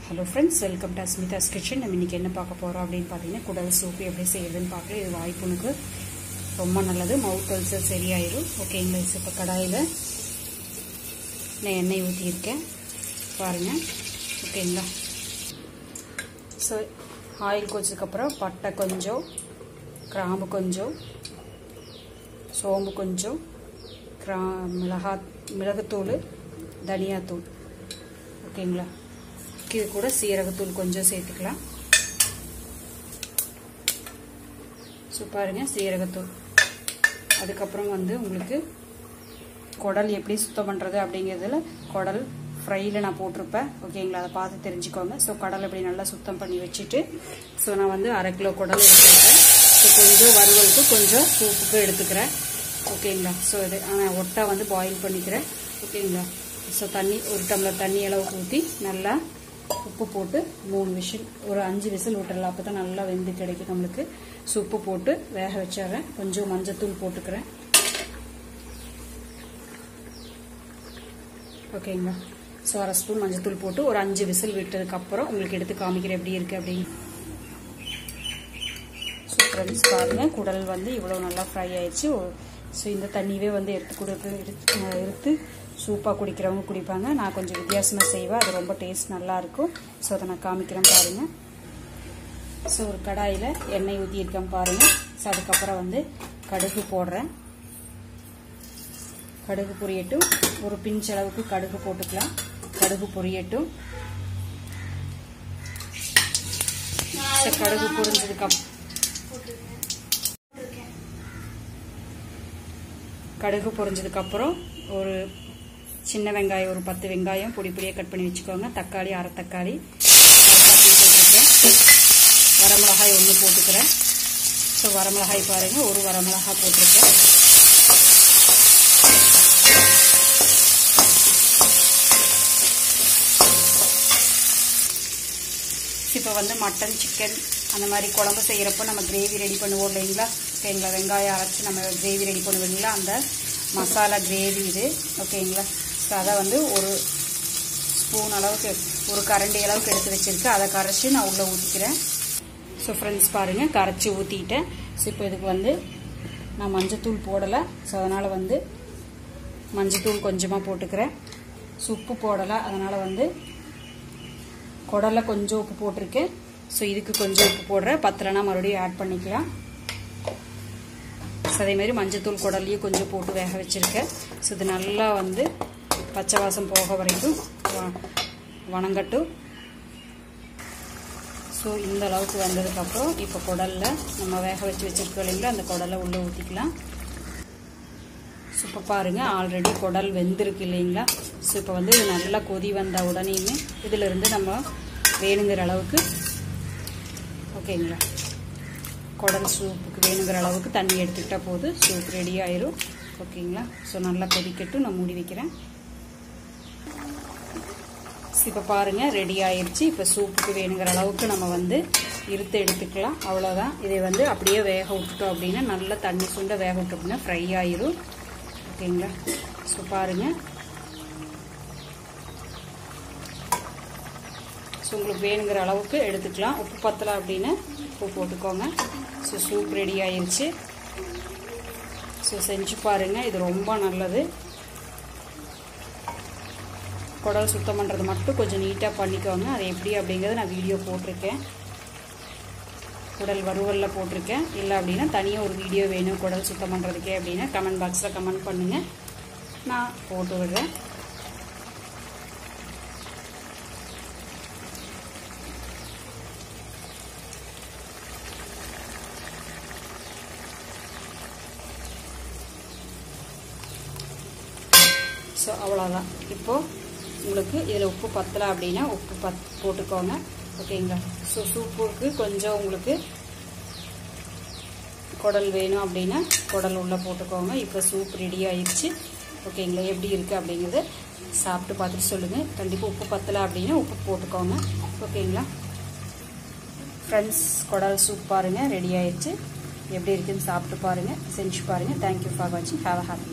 Hello friends, welcome to Asmitha's Kitchen. நம்ம இன்னைக்கு என்ன பார்க்க போறோம் அப்படினு பாத்தீங்கன்னா குடல் சூப் எப்படி செய்யறதுன்னு பார்க்கலாம். இது வாய்ப்புனுக்கு ரொம்ப நல்லது. மவுத் அல்சர் சரியாயிரும். ஓகேங்களா. இப்போ கடாயில நான் எண்ணெய் ஊத்தி இருக்கேன். பாருங்க. ஓகேங்களா. சோ ஆயில் கொதிச்சதுக்கு அப்புறம் பட்டை கொஞ்சம், கிராம்பு கொஞ்சம், சோம்பு கொஞ்சம், மிளகுத்தூள், தனியாத்தூள். ஓகேங்களா. இது கூட சீரகத்தூள் கொஞ்சம் சேர்த்துக்கலாம். பாருங்க சீரகத்தூள். அதுக்கப்புறம் உங்களுக்கு குடல் எப்படி சுத்தம் பண்றது அப்படிங்கிறதுல குடல் ஃப்ரைல நான் போட்டிருப்பேன். ஓகேங்களா. அதை பார்த்து தெரிஞ்சுக்கோங்க. ஸோ குடல் எப்படி நல்லா சுத்தம் பண்ணி வச்சுட்டு நான் 1/2 கிலோ குடல் எடுத்துருக்கேன். கொஞ்சம் வறுவலுக்கு கொஞ்சம் சூப்புக்கு எடுத்துக்கிறேன். ஓகேங்களா. இது நான் ஒட்டை பாயில் பண்ணிக்கிறேன். ஓகேங்களா. தண்ணி ஒரு டம்ளர் தண்ணி அளவுக்கு ஊற்றி நல்லா உப்பு போட்டு 3 விசில் ஒரு 5 விசில் விட்டுறலாம். அப்போ தான் நல்லா வெந்து கிடைக்கும் நம்மளுக்கு. உப்பு போட்டு வேக வச்சிடுறேன். கொஞ்சம் மஞ்சத்தூள் போட்டுக்கிறேன். ஓகேங்களா. 1/2 ஸ்பூன் மஞ்சத்தூள் போட்டு ஒரு 5 விசில் விட்டதுக்கு அப்புறம் உங்களுக்கு எடுத்து காமிக்கிறேன் எப்படி இருக்கு அப்படின்னு. ஃப்ரெண்ட்ஸ் பாருங்க குடல் இவ்வளவு நல்லா ஃப்ரை ஆயிடுச்சு. இந்த தண்ணியவே எடுத்து சூப்பாக குடிக்கிறவங்க குடிப்பாங்க. நான் கொஞ்சம் வித்தியாசமாக செய்வேன். அது ரொம்ப டேஸ்ட் நல்லா இருக்கும். அதை நான் காமிக்கிறேன் பாருங்க. ஒரு கடாயில் எண்ணெய் ஊற்றி இருக்கேன் பாருங்க. அதுக்கப்புறம் கடுகு போடுறேன். கடுகு பொரியட்டும். ஒரு பிஞ்ச் அளவுக்கு கடுகு போட்டுக்கலாம். கடுகு பொரியட்டும். கடுகு பொரிஞ்சதுக்கு அப்புறம் ஒரு சின்ன வெங்காயம் ஒரு 10 வெங்காயம் பொடி பொடியாக கட் பண்ணி வச்சுக்கோங்க. தக்காளி 1/2 தக்காளி போட்டுருக்கேன். வரமிளகாய் 1 போட்டுக்கிறேன். வரமிளகாய் பாருங்க ஒரு வரமிளகாய் போட்டிருக்கேன். இப்போ மட்டன் சிக்கன் அந்த மாதிரி குழம்பு செய்யறப்ப நம்ம கிரேவி ரெடி பண்ணுவோம் இல்லைங்களா. ஓகேங்களா. வெங்காயம் அரைச்சி நம்ம கிரேவி ரெடி பண்ணுவீங்களா, அந்த மசாலா கிரேவி இது. ஓகேங்களா. அதை ஒரு ஸ்பூன் அளவுக்கு ஒரு கரண்டி அளவுக்கு எடுத்து வச்சிருக்கேன். அதை கரைச்சி நான் உள்ள ஊற்றிக்கிறேன். ஃப்ரெண்ட்ஸ் பாருங்க கரைச்சி ஊற்றிட்டேன். இப்போ இதுக்கு நான் மஞ்சத்தூள் போடலை. அதனால மஞ்சத்தூள் கொஞ்சமாக போட்டுக்கிறேன். உப்பு போடலை. அதனால குடல்ல கொஞ்சம் உப்பு போட்டிருக்கேன். இதுக்கு கொஞ்சம் உப்பு போடுறேன். பத்தலைனா மறுபடியும் ஆட் பண்ணிக்கலாம். அதே மாதிரி மஞ்சத்தூள் குடல்லையும் கொஞ்சம் போட்டு வேக வச்சிருக்கேன். இது நல்லா பச்சை வாசம் போக வரைக்கும் வணங்கட்டும். இந்த அளவுக்கு வந்ததுக்கப்புறம் இப்போ குடல்ல நம்ம வேக வச்சு வச்சிருக்கோம் இல்லைங்களா, அந்த குடலை உள்ள ஊற்றிக்கலாம். இப்போ பாருங்க ஆல்ரெடி குடல் வெந்திருக்கு இல்லைங்களா. இப்போ இது நல்லா கொதி வந்த உடனேயுமே இதுல இருந்து நம்ம வேணுங்கிற அளவுக்கு ஓகேங்களா குடல் சூப்புக்கு வேணுங்கிற அளவுக்கு தண்ணி எடுத்துக்கிட்டா போது சூப் ரெடி ஆயிரும். ஓகேங்களா. நல்லா கொதிக்கட்டும். நான் மூடி வைக்கிறேன். இப்போ பாருங்க ரெடி ஆயிடுச்சு. இப்போ சூப்புக்கு வேணுங்கிற அளவுக்கு நம்ம இருத்து எடுத்துக்கலாம். அவ்வளோதான். இதை அப்படியே வேக விட்டுட்டோம் அப்படின்னா நல்லா தண்ணி சுண்ட வேக விட்டோம் அப்படின்னா ஃப்ரை ஆயிரும். ஓகேங்களா. பாருங்க உங்களுக்கு வேணுங்கிற அளவுக்கு எடுத்துக்கலாம். உப்பு பத்தலை அப்படின்னு உப்பு போட்டுக்கோங்க. சூப் ரெடி ஆயிடுச்சு. செஞ்சு பாருங்க. இது ரொம்ப நல்லது. குடல் சுத்தம் பண்ணுறது மட்டும் கொஞ்சம் நீட்டாக பண்ணிக்கோங்க. அது எப்படி அப்படிங்கிறது நான் வீடியோ போட்டிருக்கேன். குடல் வறுவலில் போட்டிருக்கேன். இல்லை அப்படின்னா தனியாக ஒரு வீடியோ வேணும் குடல் சுத்தம் பண்ணுறதுக்கே அப்படின்னா கமெண்ட் பாக்ஸில் கமெண்ட் பண்ணுங்கள். நான் போட்டு விடுறேன். அவ்வளோதான். இப்போ உங்களுக்கு இதில் உப்பு பத்தலை அப்படின்னா உப்பு போட்டுக்கோங்க. ஓகேங்களா. சூப்புக்கு கொஞ்சம் உங்களுக்கு குடல் வேணும் அப்படின்னா குடல் உள்ள போட்டுக்கோங்க. இப்போ சூப் ரெடி ஆயிடுச்சு. ஓகேங்களா. எப்படி இருக்குது அப்படிங்கிறத சாப்பிட்டு பார்த்துட்டு சொல்லுங்கள். கண்டிப்பாக உப்பு பத்தலை அப்படின்னா உப்பு போட்டுக்கோங்க. ஓகேங்களா. ஃப்ரெண்ட்ஸ் குடல் சூப் பாருங்கள் ரெடி ஆயிடுச்சு. எப்படி இருக்குன்னு சாப்பிட்டு பாருங்கள். செஞ்சு பாருங்கள். தேங்க்யூ ஃபார் வாட்சிங். Have a happy